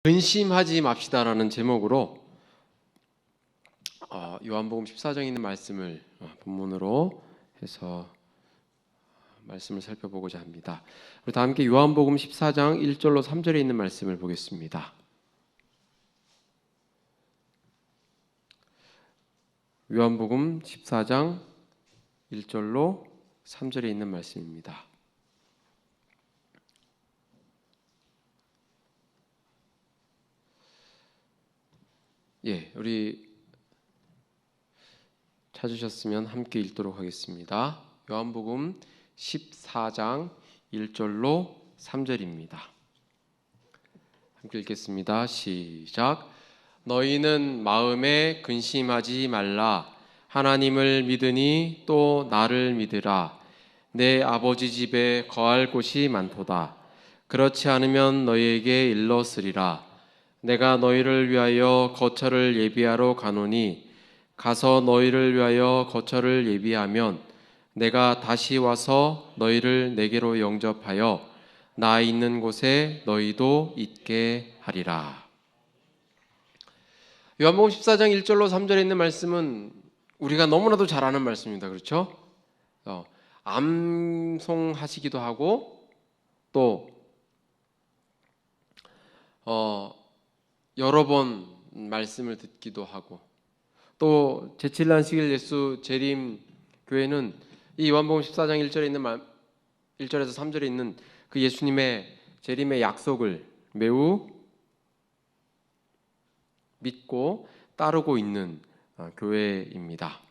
근심하지 맙시다라는 제목으로 요한복음 14장에 있는 말씀을 본문으로 해서 말씀을 살펴보고자 합니다. 우리 다 함께 요한복음 14장 1절로 3절에 있는 말씀을 보겠습니다. 요한복음 14장 1절로 3절에 있는 말씀입니다. 우리 찾으셨으면 함께 읽도록 하겠습니다. 요한복음 14장 1절로 3절입니다. 함께 읽겠습니다. 시작. 너희는 마음에 근심하지 말라. 하나님을 믿으니 또 나를 믿으라. 내 아버지 집에 거할 곳이 많도다. 그렇지 않으면 너희에게 일렀으리라. 내가 너희를 위하여 거처를 예비하러 가노니 가서 너희를 위하여 거처를 예비하면 내가 다시 와서 너희를 내게로 영접하여 나 있는 곳에 너희도 있게 하리라. 요한복음 14장 1절로 3절에 있는 말씀은 우리가 너무나도 잘 아는 말씀입니다. 그렇죠? 암송하시기도 하고 또 여러 번 말씀을 듣기도 하고 또 제7난식일 예수 재림 교회는 이 요한복음 14장 1절에 있는 1절에서 3절에 있는 그 예수님의 재림의 약속을 매우 믿고 따르고 있는 교회입니다.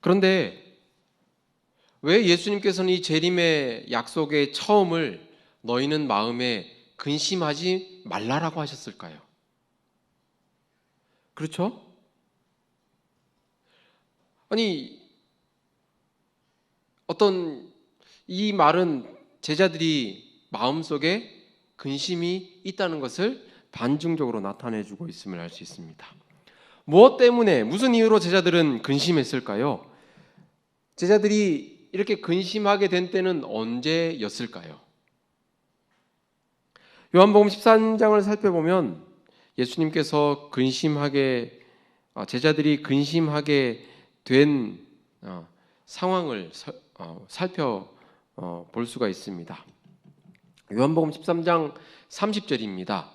그런데 왜 예수님께서는 이 재림의 약속의 처음을 너희는 마음에 근심하지 말라라고 하셨을까요? 그렇죠? 아니, 어떤 이 말은 제자들이 마음속에 근심이 있다는 것을 반증적으로 나타내주고 있음을 알 수 있습니다. 무엇 때문에, 무슨 이유로 제자들은 근심했을까요? 제자들이 이렇게 근심하게 된 때는 언제였을까요? 요한복음 13장을 살펴보면 예수님께서 제자들이 근심하게 된 상황을 살펴볼 수가 있습니다. 요한복음 13장 30절입니다.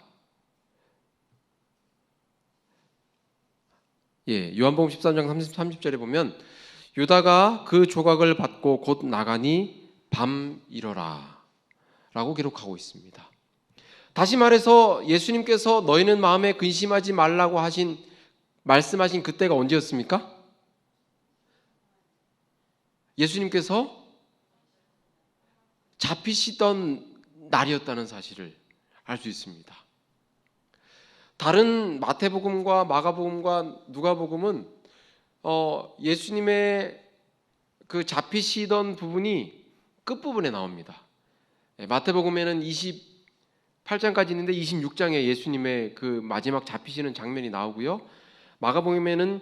요한복음 13장 30절에 보면 유다가 그 조각을 받고 곧 나가니 밤이러라 라고 기록하고 있습니다. 다시 말해서 예수님께서 너희는 마음에 근심하지 말라고 말씀하신 그때가 언제였습니까? 예수님께서 잡히시던 날이었다는 사실을 알 수 있습니다. 다른 마태복음과 마가복음과 누가복음은 예수님의 그 잡히시던 부분이 끝부분에 나옵니다. 마태복음에는 28장까지 있는데 26장에 예수님의 그 마지막 잡히시는 장면이 나오고요. 마가복음에는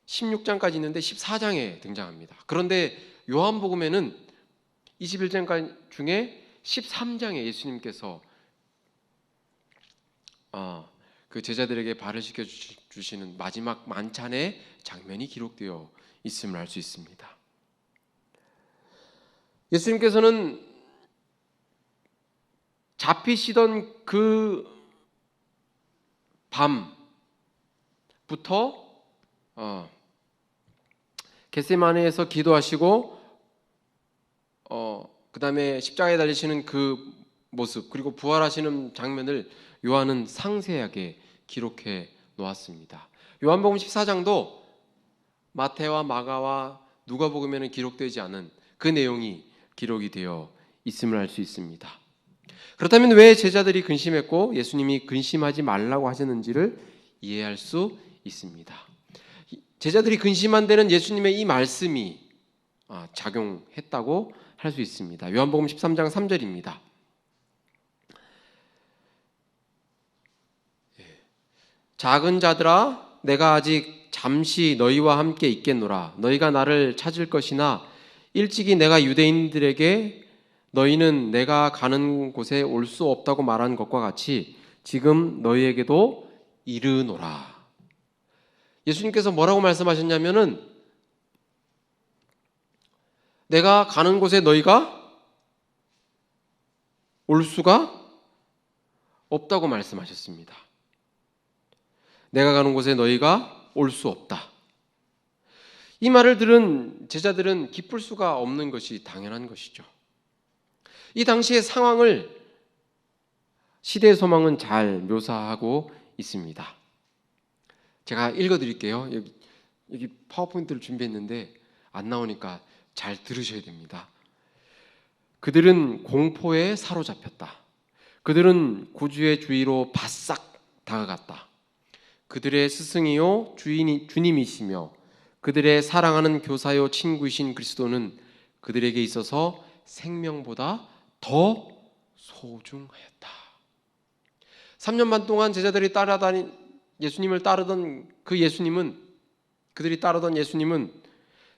16장까지 있는데 14장에 등장합니다. 그런데 요한복음에는 21장 중에 13장에 예수님께서 그 제자들에게 발을 씻겨 주시는 마지막 만찬의 장면이 기록되어 있음을 알 수 있습니다. 예수님께서는 잡히시던 그 밤부터 겟세마네에서 기도하시고 그 다음에 십자가에 달리시는 그 모습 그리고 부활하시는 장면을 요한은 상세하게 기록해 놓았습니다. 요한복음 14장도 마태와 마가와 누가복음에는 기록되지 않은 그 내용이 기록이 되어 있음을 알 수 있습니다. 그렇다면 왜 제자들이 근심했고 예수님이 근심하지 말라고 하셨는지를 이해할 수 있습니다. 제자들이 근심한 데는 예수님의 이 말씀이 작용했다고 할 수 있습니다. 요한복음 13장 3절입니다. 작은 자들아 내가 아직 잠시 너희와 함께 있겠노라. 너희가 나를 찾을 것이나 일찍이 내가 유대인들에게 너희는 내가 가는 곳에 올 수 없다고 말한 것과 같이 지금 너희에게도 이르노라. 예수님께서 뭐라고 말씀하셨냐면은 내가 가는 곳에 너희가 올 수가 없다고 말씀하셨습니다. 내가 가는 곳에 너희가 올 수 없다. 이 말을 들은 제자들은 기쁠 수가 없는 것이 당연한 것이죠. 이 당시의 상황을 시대의 소망은 잘 묘사하고 있습니다. 제가 읽어드릴게요. 여기 파워포인트를 준비했는데 안 나오니까 잘 들으셔야 됩니다. 그들은 공포에 사로잡혔다. 그들은 구주의 주위로 바싹 다가갔다. 그들의 스승이요 주님이시며 그들의 사랑하는 교사요 친구이신 그리스도는 그들에게 있어서 생명보다 더 소중하였다. 3년 반 동안 제자들이 예수님을 따르던 그들이 따르던 예수님은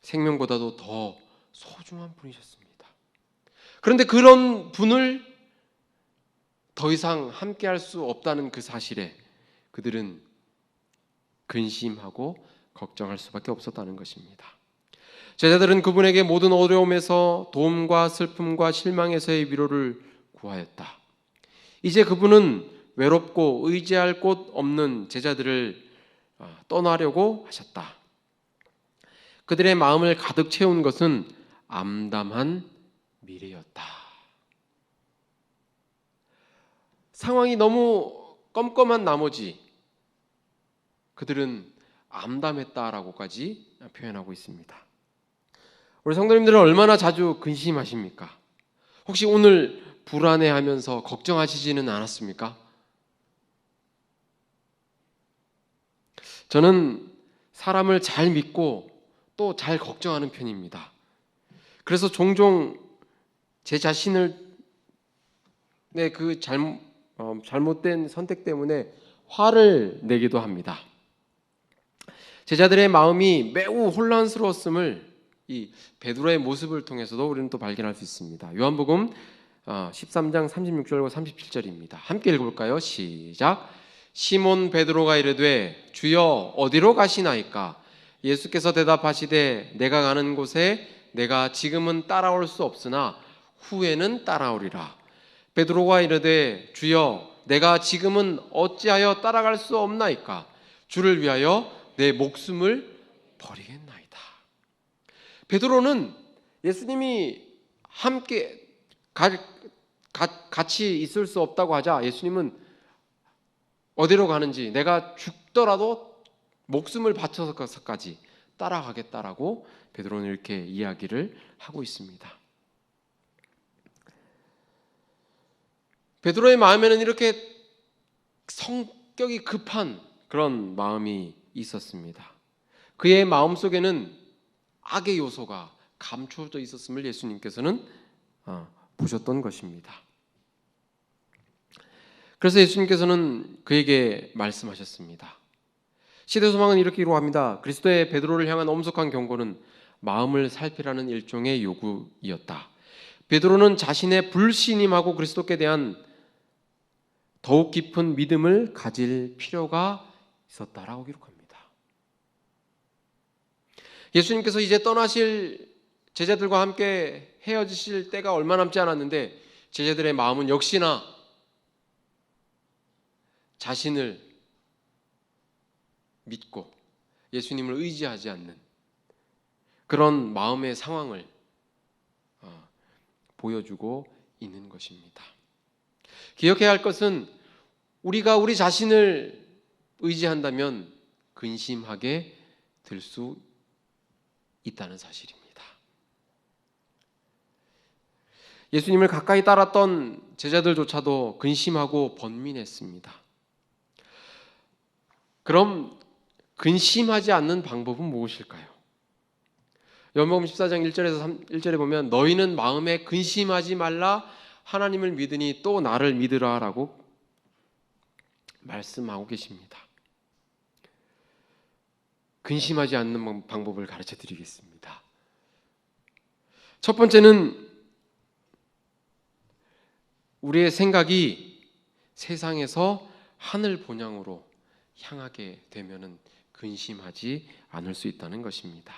생명보다도 더 소중한 분이셨습니다. 그런데 그런 분을 더 이상 함께할 수 없다는 그 사실에 그들은 근심하고 걱정할 수밖에 없었다는 것입니다. 제자들은 그분에게 모든 어려움에서 도움과 슬픔과 실망에서의 위로를 구하였다. 이제 그분은 외롭고 의지할 곳 없는 제자들을 떠나려고 하셨다. 그들의 마음을 가득 채운 것은 암담한 미래였다. 상황이 너무 껌껌한 나머지 그들은 암담했다라고까지 표현하고 있습니다. 우리 성도님들은 얼마나 자주 근심하십니까? 혹시 오늘 불안해하면서 걱정하시지는 않았습니까? 저는 사람을 잘 믿고 또 잘 걱정하는 편입니다. 그래서 종종 제 자신을 그 잘못된 선택 때문에 화를 내기도 합니다. 제자들의 마음이 매우 혼란스러웠음을 이 베드로의 모습을 통해서도 우리는 또 발견할 수 있습니다. 요한복음 13장 36절과 37절입니다. 함께 읽어볼까요? 시작. 시몬 베드로가 이르되 주여 어디로 가시나이까? 예수께서 대답하시되 내가 가는 곳에 내가 지금은 따라올 수 없으나 후에는 따라오리라. 베드로가 이르되 주여 내가 지금은 어찌하여 따라갈 수 없나이까? 주를 위하여 내 목숨을 버리겠나이다. 베드로는 예수님이 함께 같이 있을 수 없다고 하자 예수님은 어디로 가는지 내가 죽더라도 목숨을 바쳐서까지 따라가겠다라고 베드로는 이렇게 이야기를 하고 있습니다. 베드로의 마음에는 이렇게 성격이 급한 그런 마음이 있었습니다. 그의 마음속에는 악의 요소가 감추어져 있었음을 예수님께서는 보셨던 것입니다. 그래서 예수님께서는 그에게 말씀하셨습니다. 시대소망은 이렇게 기록합니다. 그리스도의 베드로를 향한 엄숙한 경고는 마음을 살피라는 일종의 요구이었다. 베드로는 자신의 불신임하고 그리스도께 대한 더욱 깊은 믿음을 가질 필요가 있었다라고 기록합니다. 예수님께서 이제 떠나실 제자들과 함께 헤어지실 때가 얼마 남지 않았는데 제자들의 마음은 역시나 자신을 믿고 예수님을 의지하지 않는 그런 마음의 상황을 보여주고 있는 것입니다. 기억해야 할 것은 우리가 우리 자신을 의지한다면 근심하게 될 수 있다는 사실입니다. 예수님을 가까이 따랐던 제자들조차도 근심하고 번민했습니다. 그럼 근심하지 않는 방법은 무엇일까요? 요한복음 14장 1절에 보면 너희는 마음에 근심하지 말라 하나님을 믿으니 또 나를 믿으라라고 말씀하고 계십니다. 근심하지 않는 방법을 가르쳐 드리겠습니다. 첫 번째는 우리의 생각이 세상에서 하늘 본향으로 향하게 되면은 근심하지 않을 수 있다는 것입니다.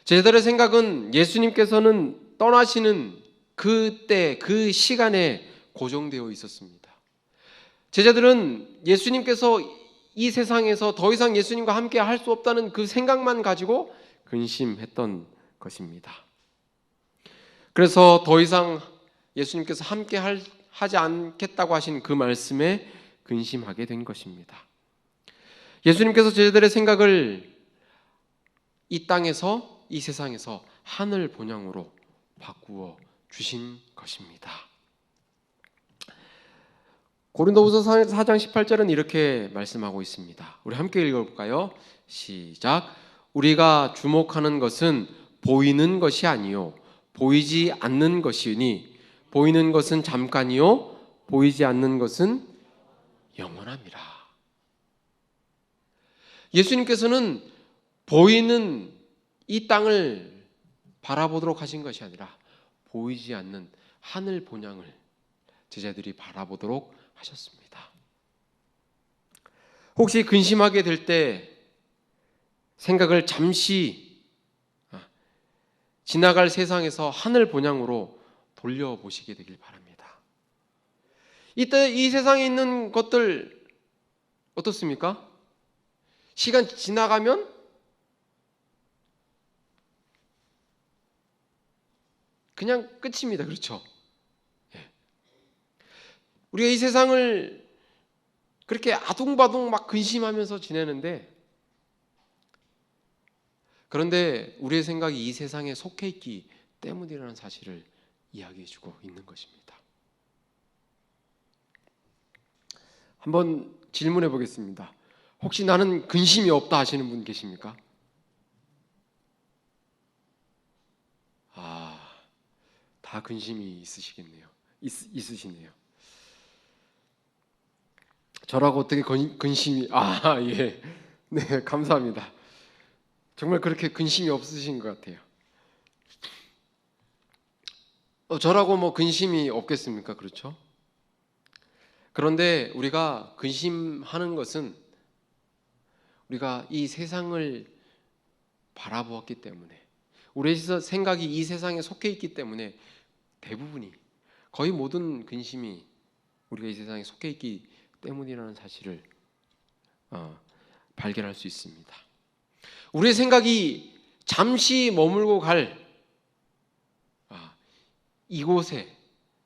제자들의 생각은 예수님께서는 떠나시는 그때 그 시간에 고정되어 있었습니다. 제자들은 예수님께서 이 세상에서 더 이상 예수님과 함께 할 수 없다는 그 생각만 가지고 근심했던 것입니다. 그래서 더 이상 예수님께서 함께 하지 않겠다고 하신 그 말씀에 근심하게 된 것입니다. 예수님께서 제자들의 생각을 이 땅에서, 이 세상에서 하늘 본향으로 바꾸어 주신 것입니다. 고린도후서 4장 18절은 이렇게 말씀하고 있습니다. 우리 함께 읽어볼까요? 시작. 우리가 주목하는 것은 보이는 것이 아니요 보이지 않는 것이니 보이는 것은 잠깐이요 보이지 않는 것은 영원함이라. 예수님께서는 보이는 이 땅을 바라보도록 하신 것이 아니라 보이지 않는 하늘 본향을 제자들이 바라보도록 하셨습니다. 혹시 근심하게 될 때 생각을 잠시 지나갈 세상에서 하늘 본향으로 돌려보시게 되길 바랍니다. 이때 이 세상에 있는 것들 어떻습니까? 시간 지나가면 그냥 끝입니다. 그렇죠? 우리가 이 세상을 그렇게 아둥바둥 막 근심하면서 지내는데, 그런데 우리의 생각이 이 세상에 속해 있기 때문이라는 사실을 이야기해주고 있는 것입니다. 한번 질문해 보겠습니다. 혹시 나는 근심이 없다 하시는 분 계십니까? 다 근심이 있으시겠네요. 있으시네요. 저라고 어떻게 근심이 예. 네, 감사합니다. 정말 그렇게 근심이 없으신 것 같아요. 저라고 뭐 근심이 없겠습니까? 그렇죠? 그런데 우리가 근심하는 것은 우리가 이 세상을 바라보았기 때문에, 우리의 생각이 이 세상에 속해 있기 때문에 대부분이, 거의 모든 근심이 우리가 이 세상에 속해 있기 때문이라는 사실을 발견할 수 있습니다. 우리의 생각이 잠시 머물고 갈 이곳에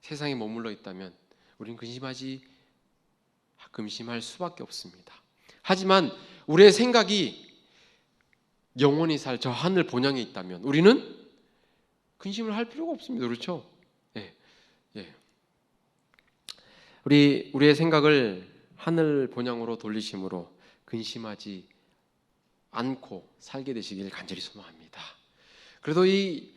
세상에 머물러 있다면 우리는 근심할 수밖에 없습니다. 하지만 우리의 생각이 영원히 살 저 하늘 본향에 있다면 우리는 근심을 할 필요가 없습니다. 그렇죠? 예. 우리의 생각을 하늘 본향으로 돌리심으로 근심하지 않고 살게 되시길 간절히 소망합니다. 그래도 이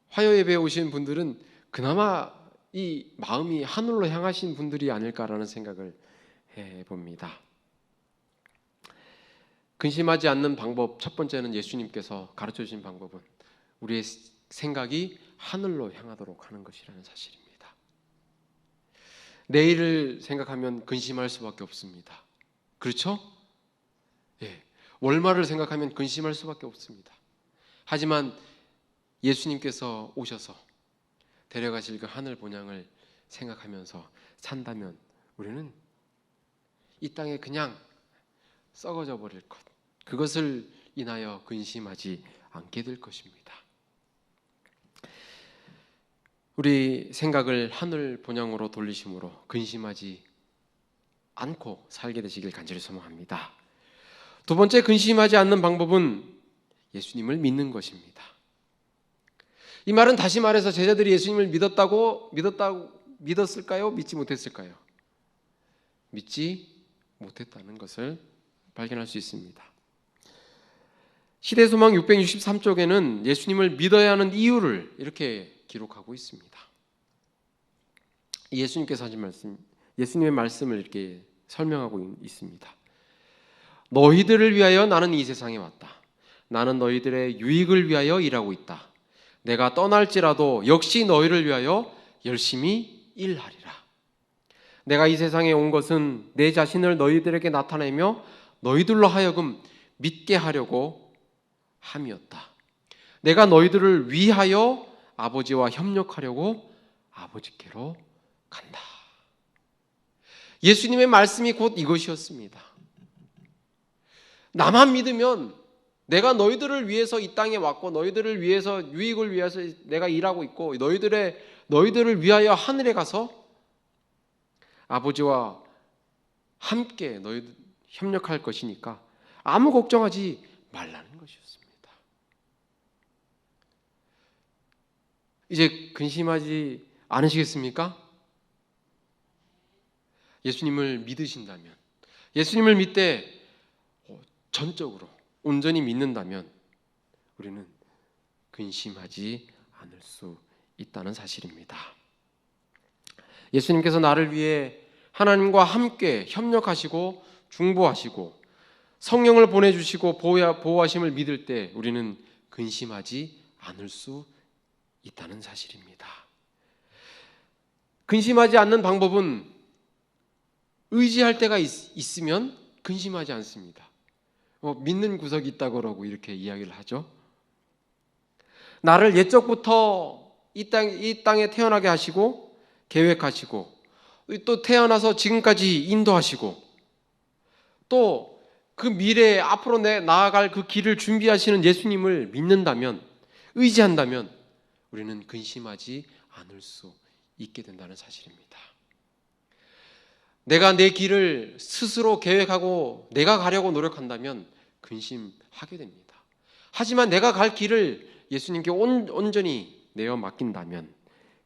화요 예배에 오신 분들은 그나마 이 마음이 하늘로 향하신 분들이 아닐까라는 생각을 해봅니다. 근심하지 않는 방법, 첫 번째는 예수님께서 가르쳐 주신 방법은 우리의 생각이 하늘로 향하도록 하는 것이라는 사실입니다. 내일을 생각하면 근심할 수밖에 없습니다. 그렇죠? 예. 월말을 생각하면 근심할 수밖에 없습니다. 하지만 예수님께서 오셔서 데려가실 그 하늘 본향을 생각하면서 산다면 우리는 이 땅에 그냥 썩어져 버릴 것, 그것을 인하여 근심하지 않게 될 것입니다. 우리 생각을 하늘 본향으로 돌리심으로 근심하지 않고 살게 되시길 간절히 소망합니다. 두 번째, 근심하지 않는 방법은 예수님을 믿는 것입니다. 이 말은 다시 말해서 제자들이 예수님을 믿었을까요? 믿지 못했을까요? 믿지 못했다는 것을 발견할 수 있습니다. 시대소망 663쪽에는 예수님을 믿어야 하는 이유를 이렇게 기록하고 있습니다. 예수님께서 하신 말씀, 예수님의 말씀을 이렇게 설명하고 있습니다. 너희들을 위하여 나는 이 세상에 왔다. 나는 너희들의 유익을 위하여 일하고 있다. 내가 떠날지라도 역시 너희를 위하여 열심히 일하리라. 내가 이 세상에 온 것은 내 자신을 너희들에게 나타내며 너희들로 하여금 믿게 하려고 함이었다. 내가 너희들을 위하여 아버지와 협력하려고 아버지께로 간다. 예수님의 말씀이 곧 이것이었습니다. 나만 믿으면 내가 너희들을 위해서 이 땅에 왔고 너희들을 위해서 유익을 위해서 내가 일하고 있고 너희들을 위하여 하늘에 가서 아버지와 함께 너희들 협력할 것이니까 아무 걱정하지 말라는 것이었습니다. 이제 근심하지 않으시겠습니까? 예수님을 믿으신다면, 예수님을 믿되 전적으로 온전히 믿는다면 우리는 근심하지 않을 수 있다는 사실입니다. 예수님께서 나를 위해 하나님과 함께 협력하시고 중보하시고 성령을 보내주시고 보호하심을 믿을 때 우리는 근심하지 않을 수 있다는 사실입니다. 근심하지 않는 방법은 의지할 때가 있으면 근심하지 않습니다. 믿는 구석이 있다고 그러고 이렇게 이야기를 하죠. 나를 옛적부터 이 땅에 태어나게 하시고 계획하시고 또 태어나서 지금까지 인도하시고 또 그 미래에 앞으로 나아갈 그 길을 준비하시는 예수님을 믿는다면, 의지한다면 우리는 근심하지 않을 수 있게 된다는 사실입니다. 내가 내 길을 스스로 계획하고 내가 가려고 노력한다면 근심하게 됩니다. 하지만 내가 갈 길을 예수님께 온전히 내어 맡긴다면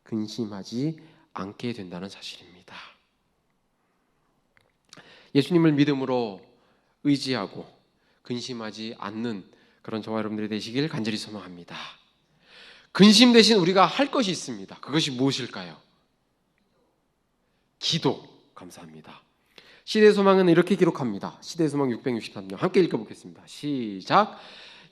근심하지 않게 된다는 사실입니다. 예수님을 믿음으로 의지하고 근심하지 않는 그런 저와 여러분들이 되시길 간절히 소망합니다. 근심 대신 우리가 할 것이 있습니다. 그것이 무엇일까요? 기도. 감사합니다. 시대의 소망은 이렇게 기록합니다. 시대의 소망 663년 함께 읽어보겠습니다. 시작.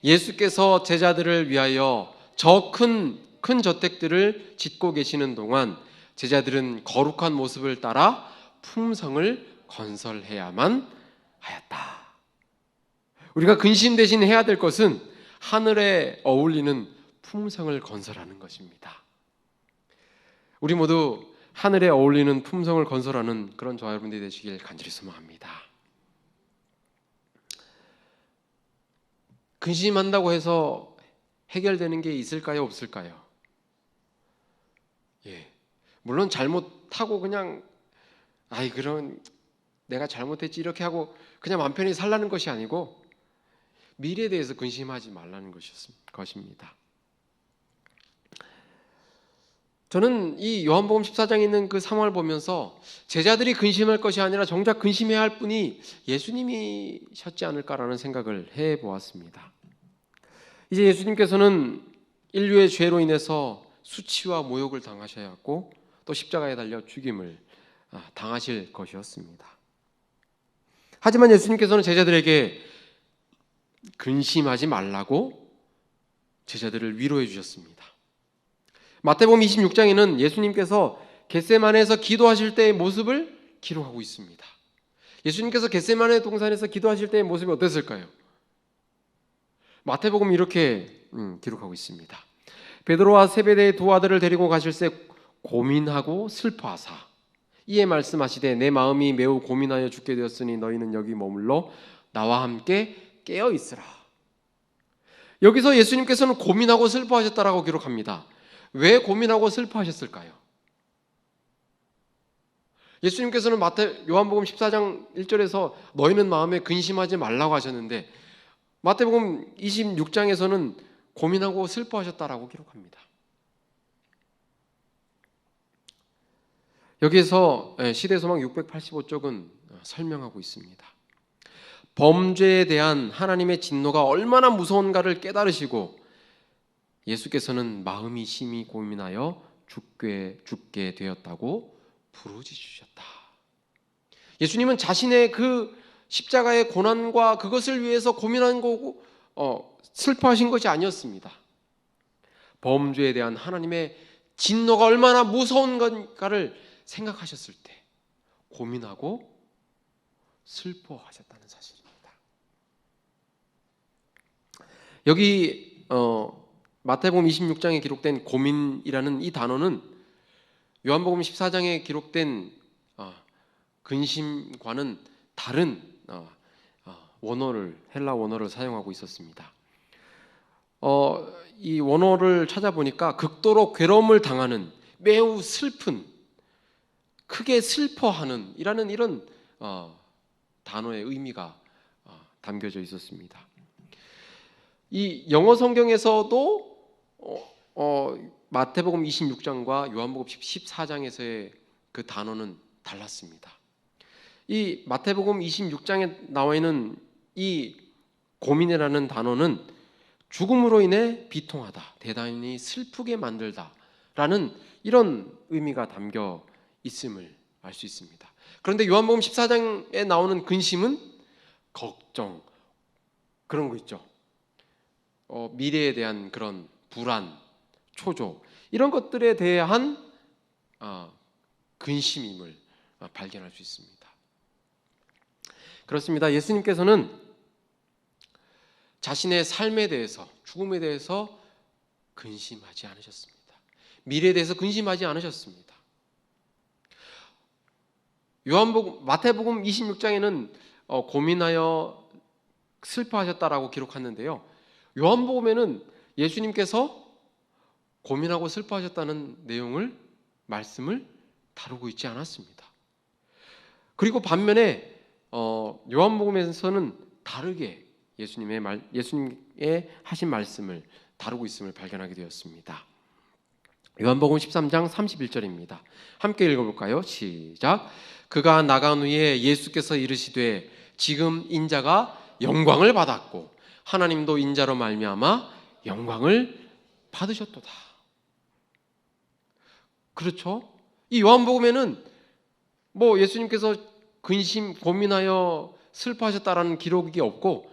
예수께서 제자들을 위하여 저 큰 저택들을 짓고 계시는 동안 제자들은 거룩한 모습을 따라 품성을 건설해야만 하였다. 우리가 근심 대신 해야 될 것은 하늘에 어울리는 품성을 건설하는 것입니다. 우리 모두 하늘에 어울리는 품성을 건설하는 그런 저와 여러분들이 되시길 간절히 소망합니다. 근심한다고 해서 해결되는 게 있을까요? 없을까요? 물론 잘못하고 그냥 그럼 내가 잘못했지 이렇게 하고 그냥 마음 편히 살라는 것이 아니고 미래에 대해서 근심하지 말라는 것입니다. 저는 이 요한복음 14장에 있는 그 상황을 보면서 제자들이 근심할 것이 아니라 정작 근심해야 할 분이 예수님이셨지 않을까라는 생각을 해보았습니다. 이제 예수님께서는 인류의 죄로 인해서 수치와 모욕을 당하셔야 했고 또 십자가에 달려 죽임을 당하실 것이었습니다. 하지만 예수님께서는 제자들에게 근심하지 말라고 제자들을 위로해 주셨습니다. 마태복음 26장에는 예수님께서 겟세마네에서 기도하실 때의 모습을 기록하고 있습니다. 예수님께서 겟세마네 동산에서 기도하실 때의 모습이 어땠을까요? 마태복음 이렇게 기록하고 있습니다. 베드로와 세베대의 두 아들을 데리고 가실 새 고민하고 슬퍼하사 이에 말씀하시되 내 마음이 매우 고민하여 죽게 되었으니 너희는 여기 머물러 나와 함께 깨어 있으라. 여기서 예수님께서는 고민하고 슬퍼하셨다라고 기록합니다. 왜 고민하고 슬퍼하셨을까요? 예수님께서는 요한복음 14장 1절에서 너희는 마음에 근심하지 말라고 하셨는데 마태복음 26장에서는 고민하고 슬퍼하셨다라고 기록합니다. 여기에서 시대소망 685쪽은 설명하고 있습니다. 범죄에 대한 하나님의 진노가 얼마나 무서운가를 깨달으시고 예수께서는 마음이 심히 고민하여 죽게 되었다고 부르짖으셨다. 예수님은 자신의 그 십자가의 고난과 그것을 위해서 고민한 거고 슬퍼하신 것이 아니었습니다. 범죄에 대한 하나님의 진노가 얼마나 무서운 건가를 생각하셨을 때 고민하고 슬퍼하셨다는 사실입니다. 여기 마태복음 26장에 기록된 고민이라는 이 단어는 요한복음 14장에 기록된 근심과는 다른 원어를, 헬라 원어를 사용하고 있었습니다. 이 원어를 찾아보니까 극도로 괴로움을 당하는, 매우 슬픈, 크게 슬퍼하는 이라는 이런 단어의 의미가 담겨져 있었습니다. 이 영어 성경에서도 마태복음 26장과 요한복음 14장에서의 그 단어는 달랐습니다. 이 마태복음 26장에 나와 있는 이 고민이라는 단어는 죽음으로 인해 비통하다, 대단히 슬프게 만들다라는 이런 의미가 담겨 있음을 알 수 있습니다. 그런데 요한복음 14장에 나오는 근심은 걱정, 그런 거 있죠. 미래에 대한 그런 불안, 초조, 이런 것들에 대한 근심임을 발견할 수 있습니다. 그렇습니다. 예수님께서는 자신의 삶에 대해서, 죽음에 대해서 근심하지 않으셨습니다. 미래에 대해서 근심하지 않으셨습니다. 마태복음 26장에는 고민하여 슬퍼하셨다라고 기록하는데요. 요한복음에는 예수님께서 고민하고 슬퍼하셨다는 내용을, 말씀을 다루고 있지 않았습니다. 그리고 반면에 요한복음에서는 다르게 예수님의 하신 말씀을 다루고 있음을 발견하게 되었습니다. 요한복음 13장 31절입니다. 함께 읽어볼까요? 시작. 그가 나간 후에 예수께서 이르시되 지금 인자가 영광을 받았고 하나님도 인자로 말미암아 영광을 받으셨도다. 그렇죠? 이 요한복음에는 예수님께서 근심, 고민하여 슬퍼하셨다라는 기록이 없고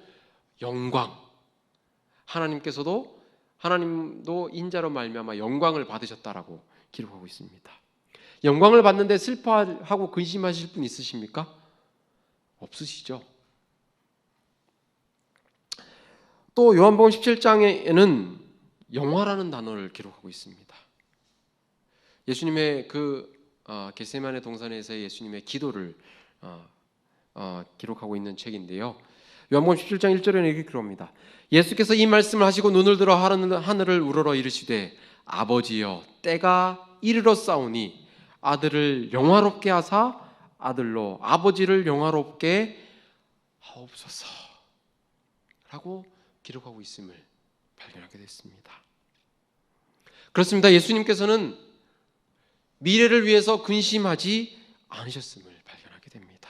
영광, 하나님도 인자로 말미암아 영광을 받으셨다라고 기록하고 있습니다. 영광을 받는데 슬퍼하고 근심하실 분 있으십니까? 없으시죠? 또 요한복음 17장에는 영화라는 단어를 기록하고 있습니다. 예수님의 겟세마네 동산에서의 예수님의 기도를 기록하고 있는 책인데요. 요한복음 17장 1절에는 이렇게 기록합니다. 예수께서 이 말씀을 하시고 눈을 들어 하늘을 우러러 이르시되 아버지여 때가 이르렀사오니 아들을 영화롭게 하사 아들로 아버지를 영화롭게 하옵소서 라고 기록하고 있음을 발견하게 됐습니다. 그렇습니다. 예수님께서는 미래를 위해서 근심하지 않으셨음을 발견하게 됩니다.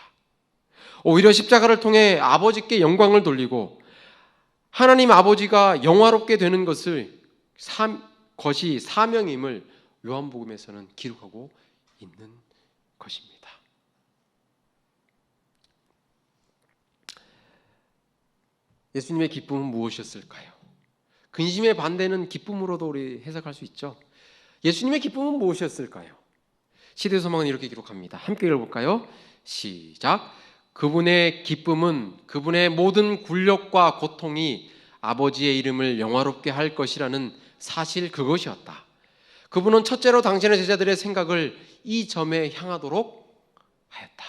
오히려 십자가를 통해 아버지께 영광을 돌리고 하나님 아버지가 영화롭게 되는 것이 사명임을 요한복음에서는 기록하고 있는 것입니다. 예수님의 기쁨은 무엇이었을까요? 근심의 반대는 기쁨으로도 우리 해석할 수 있죠. 예수님의 기쁨은 무엇이었을까요? 시대소망은 이렇게 기록합니다. 함께 읽어볼까요? 시작. 그분의 기쁨은 그분의 모든 굴욕과 고통이 아버지의 이름을 영화롭게 할 것이라는 사실, 그것이었다. 그분은 첫째로 당신의 제자들의 생각을 이 점에 향하도록 하였다.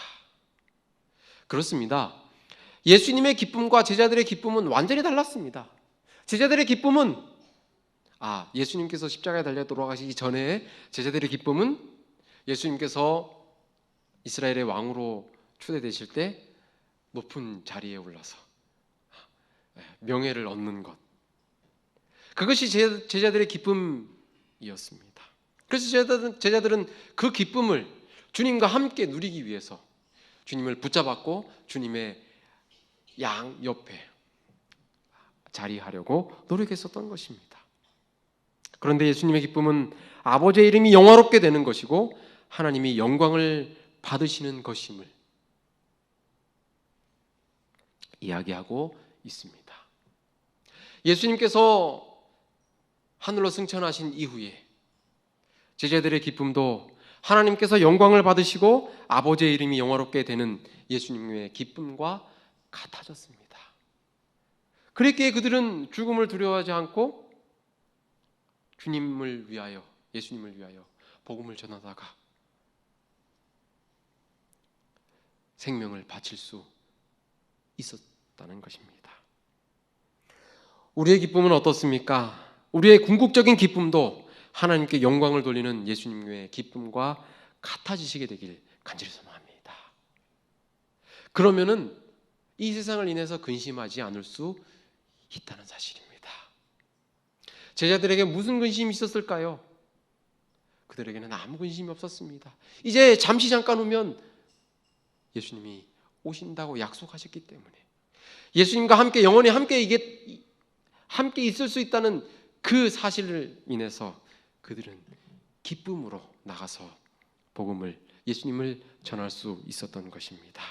그렇습니다. 예수님의 기쁨과 제자들의 기쁨은 완전히 달랐습니다. 제자들의 기쁨은 예수님께서 십자가에 달려 돌아가시기 전에 제자들의 기쁨은 예수님께서 이스라엘의 왕으로 초대되실 때 높은 자리에 올라서 명예를 얻는 것, 그것이 제자들의 기쁨이었습니다. 그래서 제자들은 그 기쁨을 주님과 함께 누리기 위해서 주님을 붙잡았고 주님의 양 옆에 자리하려고 노력했었던 것입니다. 그런데 예수님의 기쁨은 아버지의 이름이 영화롭게 되는 것이고 하나님이 영광을 받으시는 것임을 이야기하고 있습니다. 예수님께서 하늘로 승천하신 이후에 제자들의 기쁨도 하나님께서 영광을 받으시고 아버지의 이름이 영화롭게 되는 예수님의 기쁨과 같아졌습니다. 그랬기에 그들은 죽음을 두려워하지 않고 주님을 위하여, 예수님을 위하여 복음을 전하다가 생명을 바칠 수 있었다는 것입니다. 우리의 기쁨은 어떻습니까? 우리의 궁극적인 기쁨도 하나님께 영광을 돌리는 예수님의 기쁨과 같아지시게 되길 간절히 소망합니다. 그러면은 이 세상을 인해서 근심하지 않을 수 있다는 사실입니다. 제자들에게 무슨 근심이 있었을까요? 그들에게는 아무 근심이 없었습니다. 이제 잠시 잠깐 후면 예수님이 오신다고 약속하셨기 때문에, 예수님과 함께 영원히 함께 있을 수 있다는 그 사실을 인해서 그들은 기쁨으로 나가서 복음을, 예수님을 전할 수 있었던 것입니다.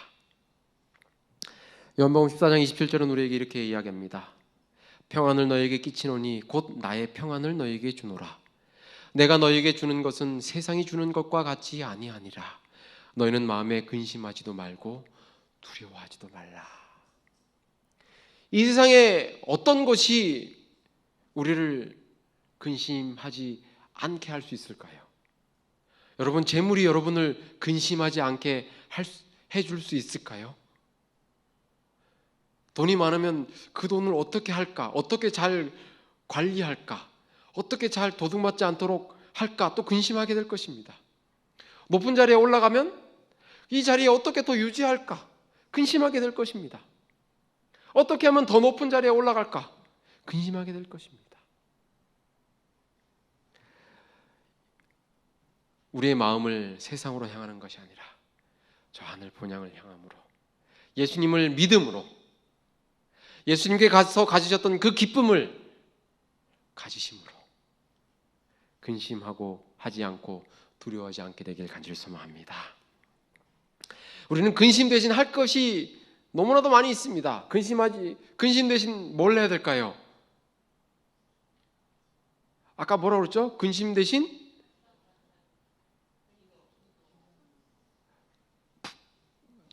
요한복음 14장 27절은 우리에게 이렇게 이야기합니다. 평안을 너에게 끼치노니 곧 나의 평안을 너에게 주노라. 내가 너에게 주는 것은 세상이 주는 것과 같이 아니하니라. 너희는 마음에 근심하지도 말고 두려워하지도 말라. 이 세상에 어떤 것이 우리를 근심하지 않게 할 수 있을까요? 여러분, 재물이 여러분을 근심하지 않게 해줄 수 있을까요? 돈이 많으면 그 돈을 어떻게 할까? 어떻게 잘 관리할까? 어떻게 잘 도둑맞지 않도록 할까? 또 근심하게 될 것입니다. 높은 자리에 올라가면 이 자리에 어떻게 더 유지할까? 근심하게 될 것입니다. 어떻게 하면 더 높은 자리에 올라갈까? 근심하게 될 것입니다. 우리의 마음을 세상으로 향하는 것이 아니라 저 하늘 본향을 향함으로, 예수님을 믿음으로, 예수님께 가서 가지셨던 그 기쁨을 가지심으로 근심하고 하지 않고 두려워하지 않게 되길 간절히 소망합니다. 우리는 근심 대신 할 것이 너무나도 많이 있습니다. 근심 대신 뭘 해야 될까요? 아까 뭐라고 그랬죠? 근심 대신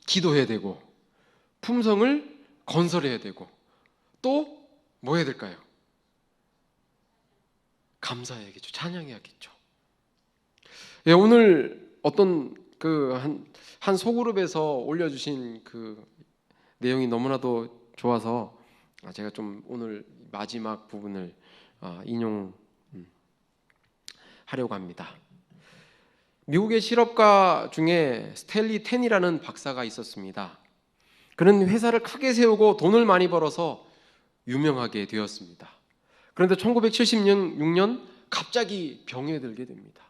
기도해야 되고, 품성을 건설해야 되고, 또 뭐 해야 될까요? 감사해야겠죠. 찬양해야겠죠. 예, 오늘 어떤 한 소그룹에서 올려주신 그 내용이 너무나도 좋아서 제가 좀 오늘 마지막 부분을 인용하려고 합니다. 미국의 실업가 중에 스탠리 텐이라는 박사가 있었습니다. 그는 회사를 크게 세우고 돈을 많이 벌어서 유명하게 되었습니다. 그런데 1976년 갑자기 병에 들게 됩니다.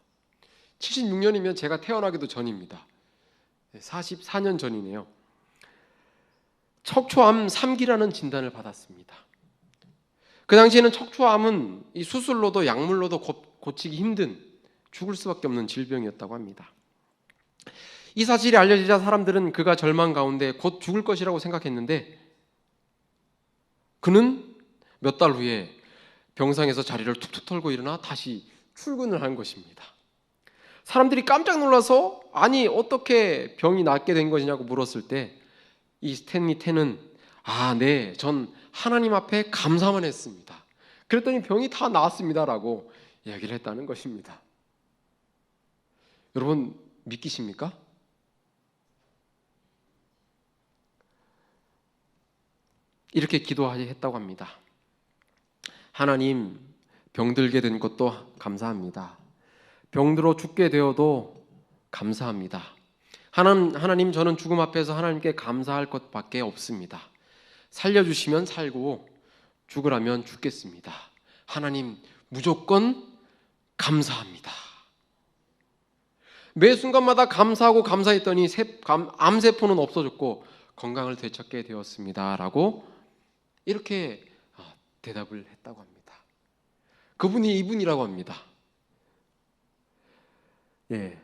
76년이면 제가 태어나기도 전입니다. 44년 전이네요. 척추암 3기라는 진단을 받았습니다. 그 당시에는 척추암은 이 수술로도 약물로도 고치기 힘든, 죽을 수밖에 없는 질병이었다고 합니다. 이 사실이 알려지자 사람들은 그가 절망 가운데 곧 죽을 것이라고 생각했는데, 그는 몇 달 후에 병상에서 자리를 툭툭 털고 일어나 다시 출근을 한 것입니다. 사람들이 깜짝 놀라서 아니 어떻게 병이 낫게 된 것이냐고 물었을 때 이 스탠리 텐은 네, 전 하나님 앞에 감사만 했습니다. 그랬더니 병이 다 나았습니다라고 이야기를 했다는 것입니다. 여러분 믿기십니까? 이렇게 기도했다고 합니다. 하나님, 병들게 된 것도 감사합니다. 병들어 죽게 되어도 감사합니다. 하나님, 저는 죽음 앞에서 하나님께 감사할 것밖에 없습니다. 살려주시면 살고 죽으라면 죽겠습니다. 하나님, 무조건 감사합니다. 매 순간마다 감사하고 감사했더니 암세포는 없어졌고 건강을 되찾게 되었습니다. 라고 이렇게 대답을 했다고 합니다. 그분이 이분이라고 합니다. 예.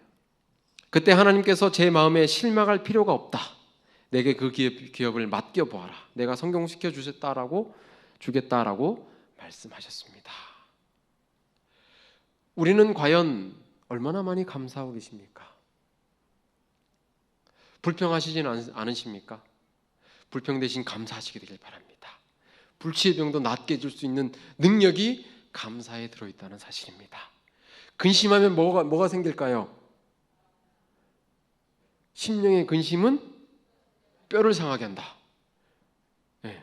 그때 하나님께서 제 마음에 실망할 필요가 없다. 내게 그 기업을 맡겨보아라. 내가 성공시켜 주겠다라고 말씀하셨습니다. 우리는 과연 얼마나 많이 감사하고 계십니까? 불평하시지는 않으십니까? 불평 대신 감사하시게 되길 바랍니다. 불치의 병도 낫게 해줄 수 있는 능력이 감사에 들어있다는 사실입니다. 근심하면 뭐가 생길까요? 심령의 근심은 뼈를 상하게 한다. 네.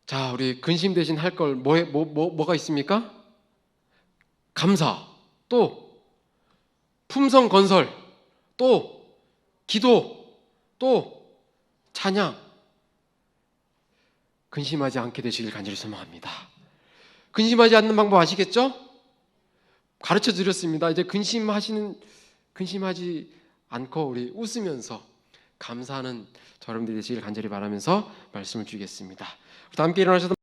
자, 우리 근심 대신 할 걸 뭐가 있습니까? 감사, 또 품성 건설, 또 기도, 또 찬양. 근심하지 않게 되시길 간절히 소망합니다. 근심하지 않는 방법 아시겠죠? 가르쳐 드렸습니다. 이제 근심하지 않고 우리 웃으면서 감사하는 여러분들이 되시길 간절히 바라면서 말씀을 드리겠습니다. 다 함께 일어나셔서